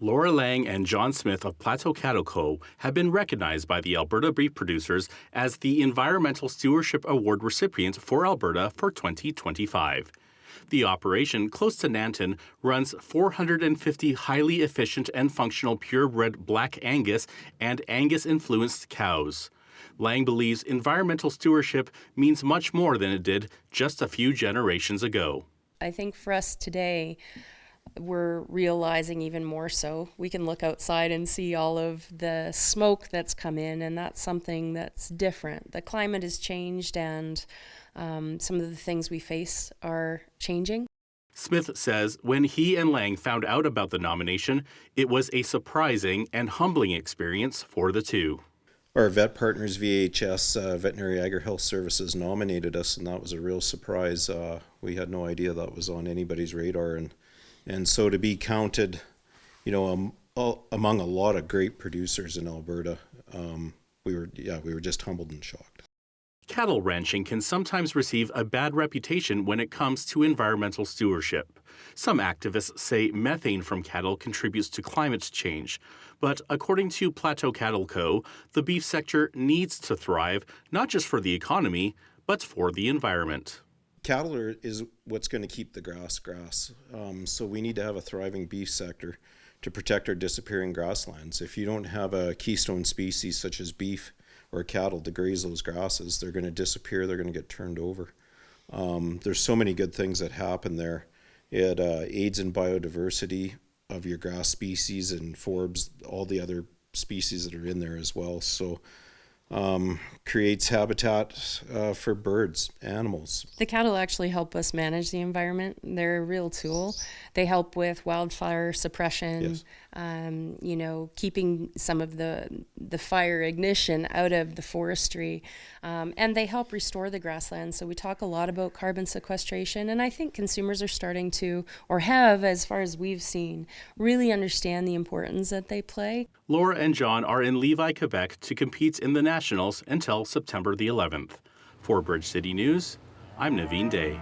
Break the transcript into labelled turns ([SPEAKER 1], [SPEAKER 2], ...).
[SPEAKER 1] Laura Lang and John Smith of Plateau Cattle Co. have been recognized by the Alberta beef producers as the Environmental Stewardship Award recipients for Alberta for 2025. The operation, close to Nanton, runs 450 highly efficient and functional purebred Black Angus and Angus-influenced cows. Lang believes environmental stewardship means much more than it did just a few generations ago.
[SPEAKER 2] I think for us today, we're realizing even more so. We can look outside and see all of the smoke that's come in, and that's something that's different. The climate has changed, and some of the things we face are changing.
[SPEAKER 1] Smith says when he and Lang found out about the nomination, it was a surprising and humbling experience for the two.
[SPEAKER 3] Our vet partners, VHS, Veterinary Agri-Health Services, nominated us, and that was a real surprise. We had no idea that was on anybody's radar, and so to be counted, among a lot of great producers in Alberta, we were just humbled and shocked.
[SPEAKER 1] Cattle ranching can sometimes receive a bad reputation when it comes to environmental stewardship. Some activists say methane from cattle contributes to climate change. But according to Plateau Cattle Co., the beef sector needs to thrive, not just for the economy, but for the environment.
[SPEAKER 3] Cattle is what's going to keep the grass. So we need to have a thriving beef sector to protect our disappearing grasslands. If you don't have a keystone species such as beef or cattle to graze those grasses, they're going to disappear, they're going to get turned over. There's so many good things that happen there. It aids in biodiversity of your grass species and forbs all the other species that are in there as well. So creates habitat for birds, animals.
[SPEAKER 2] The cattle actually help us manage the environment. They're a real tool. They help with wildfire suppression,
[SPEAKER 3] Yes.
[SPEAKER 2] Keeping some of the fire ignition out of the forestry, and they help restore the grasslands. So we talk a lot about carbon sequestration, and I think consumers are starting to, or have, as far as we've seen, really understand the importance that they play.
[SPEAKER 1] Laura and John are in Levis, Quebec to compete in the Nationals until September the 11th. For Bridge City News, I'm Naveen Day.